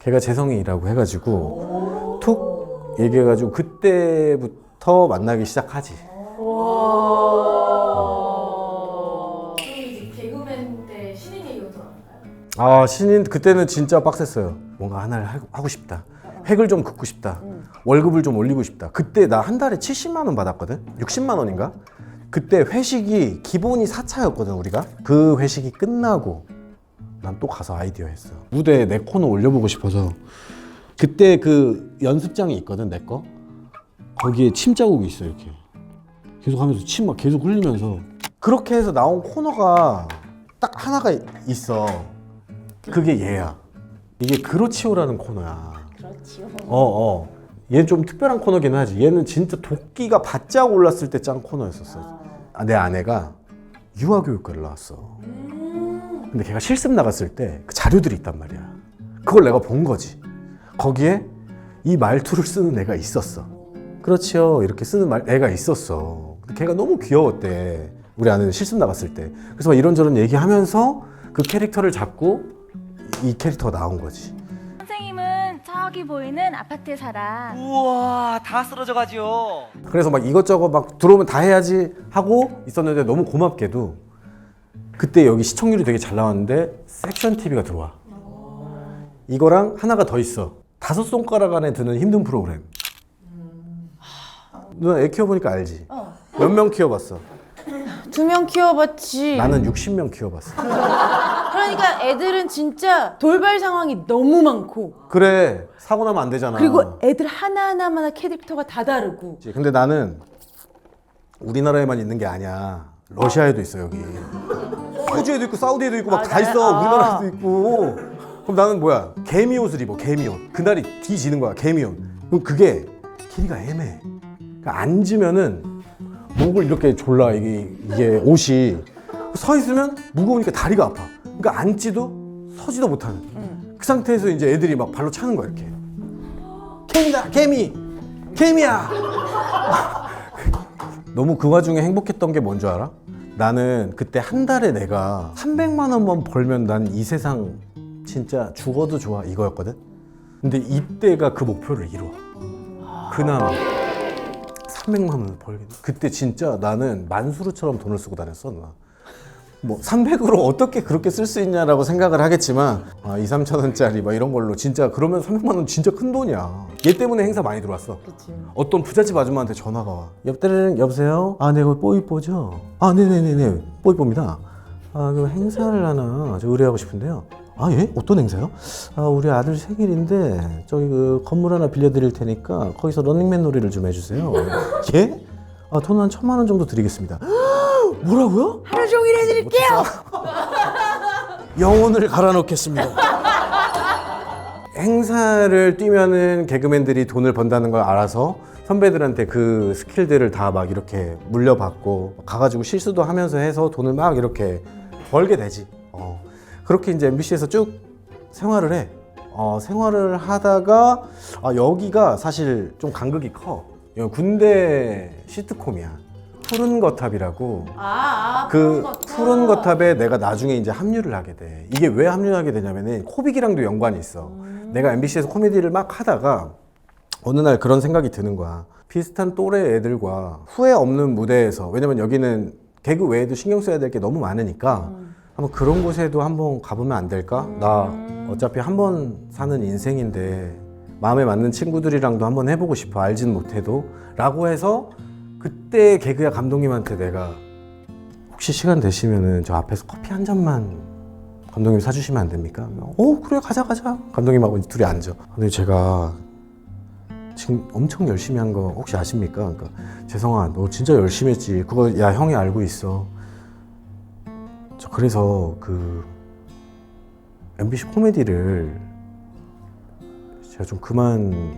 걔가 재성이라고 해가지고 툭 얘기해가지고 그때부터 만나기 시작하지. 그럼 이제 개그맨 때 신인 얘기가 들어갈까요? 아, 신인 그때는 진짜 빡셌어요. 뭔가 하나를 하고 싶다. 획을 좀 긋고 싶다. 월급을 좀 올리고 싶다. 그때 나 한 달에 70만 원 받았거든. 60만 원인가? 그때 회식이 기본이 4차였거든 우리가. 그 회식이 끝나고 난 또 가서 아이디어 했어. 무대에 내 코너 올려보고 싶어서. 그때 그 연습장이 있거든 내 거. 거기에 침 자국이 있어 이렇게. 계속 하면서 침 막 계속 흘리면서. 그렇게 해서 나온 코너가 딱 하나가 있어. 그게 얘야. 이게 그로치오라는 코너야. 그렇지요. 얘는 좀 특별한 코너긴 하지. 얘는 진짜 도끼가 바짝 올랐을 때 짠 코너였었어. 내 아내가 유아교육과를 나왔어. 근데 걔가 실습 나갔을 때 그 자료들이 있단 말이야. 그걸 내가 본 거지. 거기에 이 말투를 쓰는 애가 있었어. 그렇지요. 이렇게 쓰는 애가 있었어. 근데 걔가 너무 귀여웠대. 우리 아내는 실습 나갔을 때. 그래서 막 이런저런 얘기하면서 그 캐릭터를 잡고 이 캐릭터가 나온 거지. 선생님은 저기 보이는 아파트에 살아. 우와 다 쓰러져가지요. 그래서 막 이것저것 막 들어오면 다 해야지 하고 있었는데 너무 고맙게도 그때 여기 시청률이 되게 잘 나왔는데 섹션 TV가 들어와. 이거랑 하나가 더 있어. 5손가락 안에 드는 힘든 프로그램. 누나 애 키워보니까 알지? 몇 명 키워봤어? 2명 키워봤지. 나는 60명 키워봤어. 그러니까 애들은 진짜 돌발 상황이 너무 많고 그래, 사고 나면 안 되잖아. 그리고 애들 하나하나마다 캐릭터가 다 다르고. 근데 나는 우리나라에만 있는 게 아니야. 러시아에도 있어 여기. 호주에도 있고 사우디에도 있고 막 다 있어. 우리나라에도 있고. 그럼 나는 뭐야? 개미 옷을 입어. 개미 옷. 그날이 뒤지는 거야. 개미 옷. 그럼 그게 길이가 애매해. 그러니까 앉으면은 목을 이렇게 졸라 이게 옷이 서 있으면 무거우니까 다리가 아파. 그러니까 앉지도 서지도 못하는. 그 상태에서 이제 애들이 막 발로 차는 거야 이렇게. 개미다, 개미, 개미야. 너무 그 와중에 행복했던 게 뭔 줄 알아? 나는 그때 한 달에 내가 300만 원만 벌면 난 이 세상 진짜 죽어도 좋아 이거였거든. 근데 이때가 그 목표를 이루어. 그나마 300만 원을 벌게 돼. 그때 진짜 나는 만수르처럼 돈을 쓰고 다녔어. 누나. 뭐 300으로 어떻게 그렇게 쓸 수 있냐라고 생각을 하겠지만 2, 3천 원짜리 막 이런 걸로 진짜 그러면 300만 원 진짜 큰 돈이야. 얘 때문에 행사 많이 들어왔어. 그치. 어떤 부잣집 아줌마한테 전화가 와. 옆때는 여보세요? 아, 네, 그거 뽀이뽀죠? 아, 네네네네. 뽀이뽀입니다. 아, 그 행사를 하나 저 의뢰하고 싶은데요. 아, 예? 어떤 행사요? 아, 우리 아들 생일인데 저기 그 건물 하나 빌려드릴 테니까 거기서 런닝맨 놀이를 좀 해주세요. 예? 아, 돈 한 1,000만 원 정도 드리겠습니다. 뭐라고요? 하루 종일 해드릴게요. 영혼을 갈아넣겠습니다. 행사를 뛰면은 개그맨들이 돈을 번다는 걸 알아서 선배들한테 그 스킬들을 다 막 이렇게 물려받고 가가지고 실수도 하면서 해서 돈을 막 이렇게 벌게 되지. 그렇게 이제 MBC에서 쭉 생활을 해. 생활을 하다가 여기가 사실 좀 간극이 커. 여기 군대 시트콤이야. 푸른 거탑이라고. 그 푸른 거탑에 내가 나중에 이제 합류를 하게 돼. 이게 왜 합류하게 되냐면은 코빅이랑도 연관이 있어. 내가 MBC에서 코미디를 막 하다가 어느 날 그런 생각이 드는 거야. 비슷한 또래 애들과 후회 없는 무대에서, 왜냐면 여기는 개그 외에도 신경 써야 될 게 너무 많으니까 한번 그런 곳에도 한번 가보면 안 될까? 나 어차피 한 번 사는 인생인데 마음에 맞는 친구들이랑도 한번 해보고 싶어. 알진 못해도 라고 해서 그때 개그야 감독님한테 내가 혹시 시간 되시면은 저 앞에서 커피 한 잔만 감독님 사주시면 안 됩니까? 그래 가자 감독님하고 둘이 앉아. 근데 제가 지금 엄청 열심히 한 거 혹시 아십니까? 그러니까 재성아 너 진짜 열심히 했지. 그거 야 형이 알고 있어. 저 그래서 그 MBC 코미디를 제가 좀 그만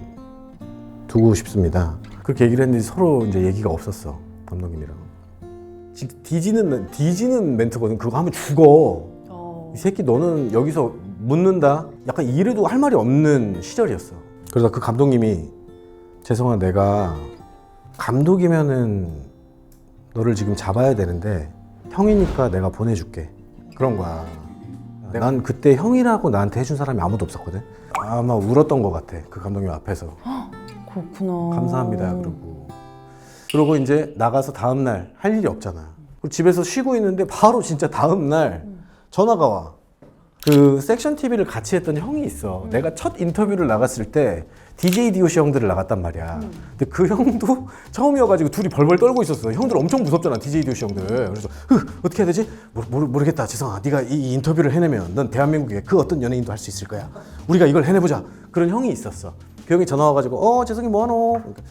두고 싶습니다. 그렇게 얘기를 했는데 서로 이제 얘기가 없었어. 감독님이랑. 뒤지는 멘트거든. 그거 하면 죽어. 이 새끼 너는 여기서 묻는다. 약간 이래도 할 말이 없는 시절이었어. 그래서 그 감독님이 재성아 내가 감독이면은 너를 지금 잡아야 되는데 형이니까 내가 보내줄게. 그런 거야. 난 그때 형이라고 나한테 해준 사람이 아무도 없었거든. 아마 울었던 것 같아. 그 감독님 앞에서. 그렇구나. 감사합니다. 그러고 이제 나가서 다음날 할 일이 없잖아. 그리고 집에서 쉬고 있는데 바로 진짜 다음날 전화가 와. 그 섹션 TV를 같이 했던 형이 있어. 내가 첫 인터뷰를 나갔을 때 DJ DOC 형들을 나갔단 말이야. 근데 그 형도 처음이어가지고 둘이 벌벌 떨고 있었어. 형들 엄청 무섭잖아, DJ DOC 형들. 그래서 어떻게 해야 되지? 모르겠다. 지성아, 네가 이 인터뷰를 해내면 넌 대한민국에 그 어떤 연예인도 할 수 있을 거야. 우리가 이걸 해내보자. 그런 형이 있었어. 그 형이 전화 와가지고 재성이 뭐하노? 그러니까,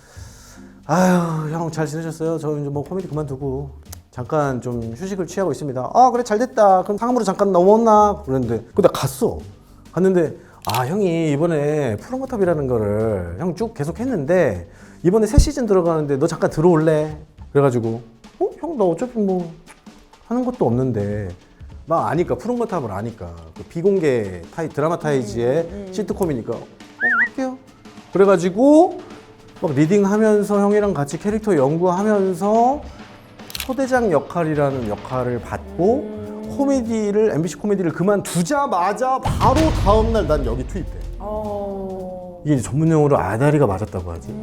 아유, 형 잘 지내셨어요? 저 이제 뭐 코미디 그만두고 잠깐 좀 휴식을 취하고 있습니다. 그래 잘 됐다. 그럼 상암으로 잠깐 넘어온나? 그랬는데 근데 갔어. 갔는데 형이 이번에 프로모탑이라는 거를 형 쭉 계속 했는데 이번에 새 시즌 들어가는데 너 잠깐 들어올래? 그래가지고 형 나 어차피 뭐 하는 것도 없는데 나 아니까 프로모탑을 아니까 그 비공개 드라마 타이즈의 시트콤이니까 할게요. 그래가지고 막 리딩하면서 형이랑 같이 캐릭터 연구하면서 초대장 역할이라는 역할을 받고 코미디를 MBC 코미디를 그만두자마자 바로 다음날 난 여기 투입돼. 이게 이제 전문용어로 아다리가 맞았다고 하지.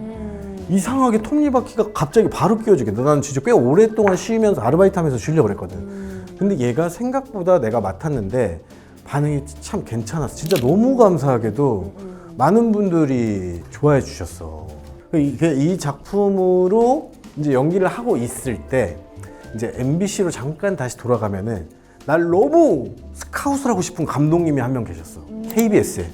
이상하게 톱니바퀴가 갑자기 바로 끼워지게. 난 진짜 꽤 오랫동안 쉬면서 아르바이트하면서 쉬려고 그랬거든. 근데 얘가 생각보다 내가 맡았는데 반응이 참 괜찮았어. 진짜 너무 감사하게도 많은 분들이 좋아해 주셨어. 이 작품으로 이제 연기를 하고 있을 때 이제 MBC로 잠깐 다시 돌아가면은 날 너무 스카웃을 하고 싶은 감독님이 한 명 계셨어. KBS에.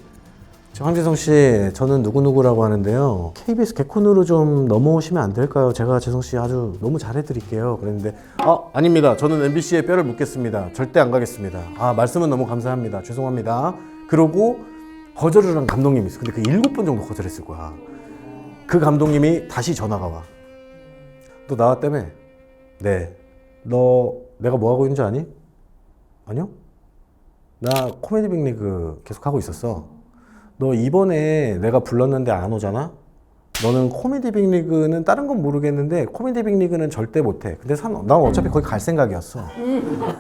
황재성 씨, 저는 누구누구라고 하는데요. KBS 개콘으로 좀 넘어오시면 안 될까요? 제가 재성 씨 아주 너무 잘해드릴게요. 그랬는데 아닙니다. 저는 MBC에 뼈를 묻겠습니다. 절대 안 가겠습니다. 말씀은 너무 감사합니다. 죄송합니다. 그러고 거절을 한 감독님이 있어. 근데 그 7번 정도 거절했을 거야. 그 감독님이 다시 전화가 와. 너 나왔다며? 네. 너 내가 뭐 하고 있는 줄 아니? 아니요? 나 코미디 빅리그 계속 하고 있었어. 너 이번에 내가 불렀는데 안 오잖아? 너는 코미디 빅리그는 다른 건 모르겠는데 코미디 빅리그는 절대 못해. 근데 난 어차피 거기 갈 생각이었어.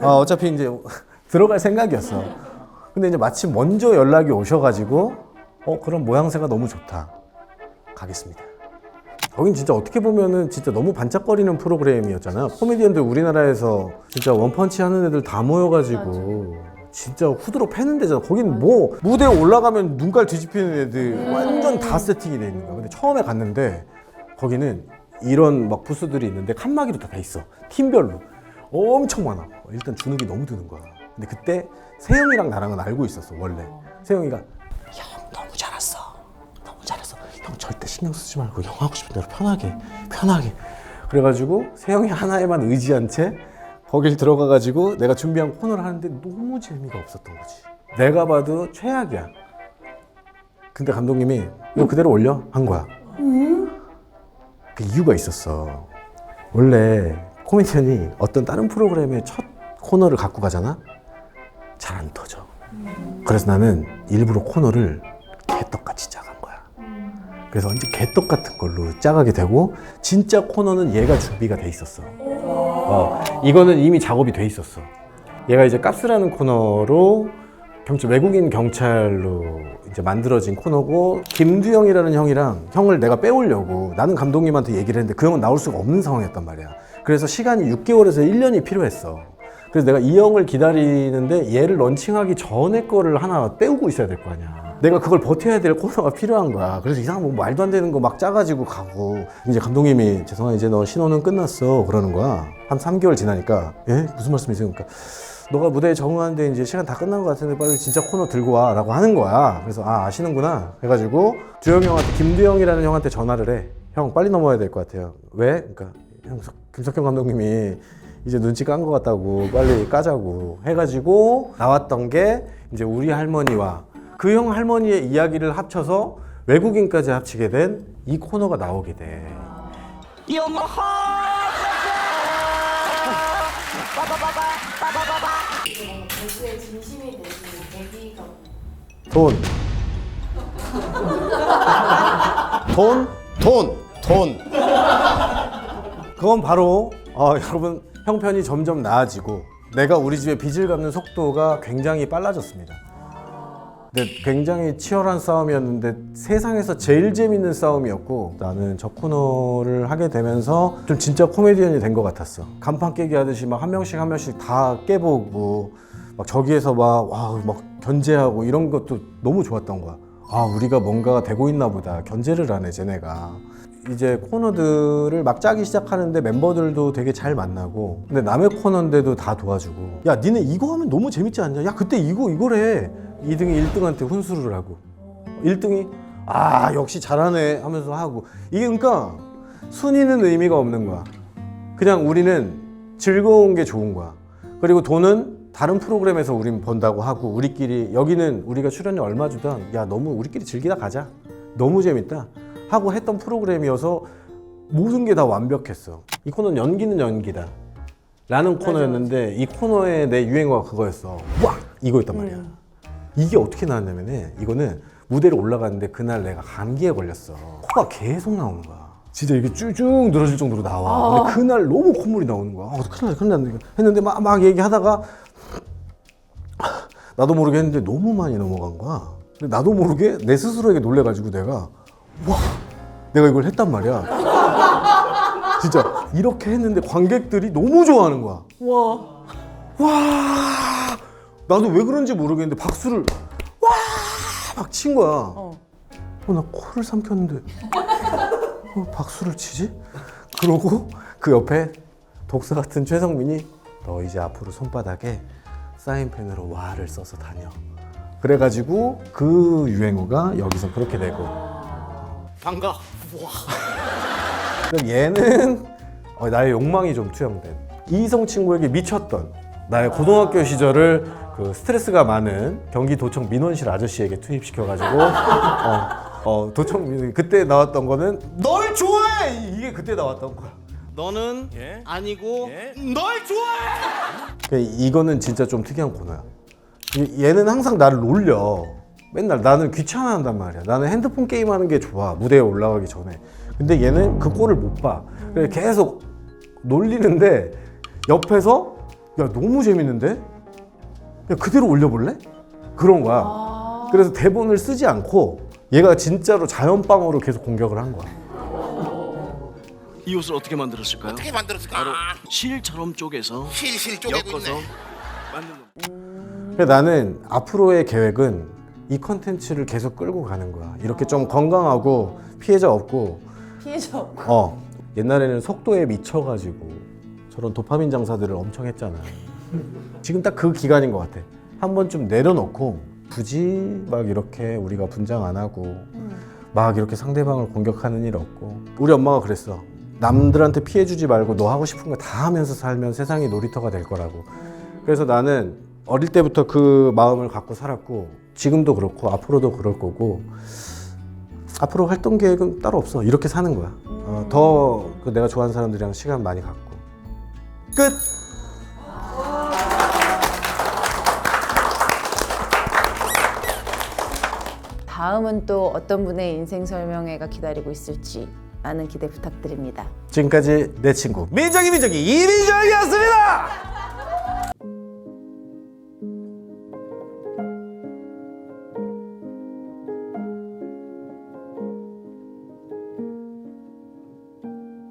어차피 이제 들어갈 생각이었어. 근데 이제 마침 먼저 연락이 오셔가지고 그럼 모양새가 너무 좋다. 가겠습니다. 거긴 진짜 어떻게 보면은 진짜 너무 반짝거리는 프로그램이었잖아. 코미디언들 우리나라에서 진짜 원펀치 하는 애들 다 모여가지고 진짜 후드로 패는 데잖아. 거긴 뭐 무대에 올라가면 눈깔 뒤집히는 애들 완전 다 세팅이 돼 있는 거야. 근데 처음에 갔는데 거기는 이런 막 부스들이 있는데 칸막이로 다 돼 있어. 팀별로 엄청 많아. 일단 주눅이 너무 드는 거야. 근데 그때 세영이랑 나랑은 알고 있었어. 원래 세영이가 형 너무 잘했어. 너무 잘했어. 형 절대 신경 쓰지 말고 형 하고 싶은 대로 편하게. 그래가지고 세영이 하나에만 의지한 채 거길 들어가가지고 내가 준비한 코너를 하는데 너무 재미가 없었던 거지. 내가 봐도 최악이야. 근데 감독님이 이거 그대로 올려? 한 거야. 그 이유가 있었어. 원래 코미디언이 어떤 다른 프로그램의 첫 코너를 갖고 가잖아? 잘 안 터져. 그래서 나는 일부러 코너를 개떡같이 짜간 거야. 그래서 완전 개떡 같은 걸로 짜가게 되고 진짜 코너는 얘가 준비가 돼 있었어. 이거는 이미 작업이 돼 있었어. 얘가 이제 깝스라는 코너로 외국인 경찰로 이제 만들어진 코너고 김두영이라는 형을 내가 빼오려고 나는 감독님한테 얘기를 했는데 그 형은 나올 수가 없는 상황이었단 말이야. 그래서 시간이 6개월에서 1년이 필요했어. 그래서 내가 이 형을 기다리는데 얘를 런칭하기 전에 거를 하나 때우고 있어야 될 거 아니야. 내가 그걸 버텨야 될 코너가 필요한 거야. 그래서 이상한 뭐 말도 안 되는 거 막 짜가지고 가고 이제 감독님이 죄송해 이제 너 신호는 끝났어 그러는 거야. 한 3개월 지나니까 무슨 말씀이세요? 그러니까 너가 무대에 적응하는데 이제 시간 다 끝난 것 같은데 빨리 진짜 코너 들고 와 라고 하는 거야. 그래서 아시는구나 해가지고 두영이 형한테 김두영이라는 형한테 전화를 해. 형 빨리 넘어야 될 것 같아요. 왜? 그러니까 형 김석현 감독님이 이제 눈치 깐 것 같다고 빨리 까자고 해가지고 나왔던 게 이제 우리 할머니와 그 형 할머니의 이야기를 합쳐서 외국인까지 합치게 된 이 코너가 나오게 돼. 배수의 진심이 되는 계기가 돈. 그건 바로 여러분 형편이 점점 나아지고 내가 우리 집에 빚을 갚는 속도가 굉장히 빨라졌습니다. 근데 굉장히 치열한 싸움이었는데 세상에서 제일 재밌는 싸움이었고, 나는 저 코너를 하게 되면서 좀 진짜 코미디언이 된 것 같았어. 간판 깨기 하듯이 막 한 명씩 다 깨보고 막 저기에서 막 견제하고 이런 것도 너무 좋았던 거야. 아, 우리가 뭔가가 되고 있나 보다. 견제를 하네 쟤네가. 이제 코너들을 막 짜기 시작하는데 멤버들도 되게 잘 만나고, 근데 남의 코너인데도 다 도와주고, 야 니네 이거 하면 너무 재밌지 않냐? 야 그때 이거래. 2등이 1등한테 훈수를 하고, 1등이 아 역시 잘하네 하면서 하고. 이게 그러니까 순위는 의미가 없는 거야. 그냥 우리는 즐거운 게 좋은 거야. 그리고 돈은 다른 프로그램에서 우린 번다고 하고, 우리끼리 여기는 우리가 출연료 얼마 주던 야 너무 우리끼리 즐기다 가자, 너무 재밌다 하고 했던 프로그램이어서 모든 게 다 완벽했어. 이 코너는 연기는 연기다 라는 코너였는데, 이 코너의 내 유행어가 그거였어. 와! 이거였단 말이야. 이게 어떻게 나왔냐면은, 이거는 무대로 올라갔는데 그날 내가 감기에 걸렸어. 코가 계속 나오는 거야. 진짜 이게 쭈쭉 늘어질 정도로 나와. 근데 그날 너무 콧물이 나오는 거야. 큰일 났네 했는데 막 얘기하다가 나도 모르게 했는데 너무 많이 넘어간 거야. 근데 나도 모르게 내 스스로에게 놀래가지고 내가 이걸 했단 말이야. 진짜 이렇게 했는데 관객들이 너무 좋아하는 거야. 와, 나도 왜 그런지 모르겠는데 박수를 막 친 거야. 나 코를 삼켰는데 박수를 치지? 그러고 그 옆에 독사 같은 최성민이 너 이제 앞으로 손바닥에 사인펜으로 와를 써서 다녀. 그래가지고 그 유행어가 여기서 그렇게 되고. 반가. 그럼 얘는 나의 욕망이 좀 투영된, 이성 친구에게 미쳤던 나의 고등학교 시절을 그 스트레스가 많은 경기도청 민원실 아저씨에게 투입시켜가지고 도청 그때 나왔던 거는 널 좋아해, 이게 그때 나왔던 거야. 너는 아니고 널 좋아해. 이거는 진짜 좀 특이한 코너야. 얘는 항상 나를 놀려. 맨날 나는 귀찮아한단 말이야. 나는 핸드폰 게임하는 게 좋아, 무대에 올라가기 전에. 근데 얘는 그 꼴을 못 봐. 그래서 계속 놀리는데 옆에서 야 너무 재밌는데? 야 그대로 올려볼래? 그런 거야. 그래서 대본을 쓰지 않고 얘가 진짜로 자연빵으로 계속 공격을 한 거야. 이 옷을 어떻게 만들었을까요? 어떻게 만들었을까? 바로 실처럼 쪼개서 실실 쪼개고 엮어서 있네. 만든 그래서 나는 앞으로의 계획은 이 컨텐츠를 계속 끌고 가는 거야. 이렇게 좀 건강하고 피해자 없고. 피해자 없고. 옛날에는 속도에 미쳐가지고 저런 도파민 장사들을 엄청 했잖아. 지금 딱 그 기간인 것 같아. 한 번쯤 내려놓고 굳이 막 이렇게 우리가 분장 안 하고 막 이렇게 상대방을 공격하는 일 없고. 우리 엄마가 그랬어. 남들한테 피해 주지 말고 너 하고 싶은 거 다 하면서 살면 세상이 놀이터가 될 거라고. 그래서 나는 어릴 때부터 그 마음을 갖고 살았고, 지금도 그렇고 앞으로도 그럴 거고, 앞으로 활동 계획은 따로 없어. 이렇게 사는 거야. 더 내가 좋아하는 사람들이랑 시간 많이 갖고. 끝! 다음은 또 어떤 분의 인생 설명회가 기다리고 있을지 많은 기대 부탁드립니다. 지금까지 내 친구 민정이었습니다.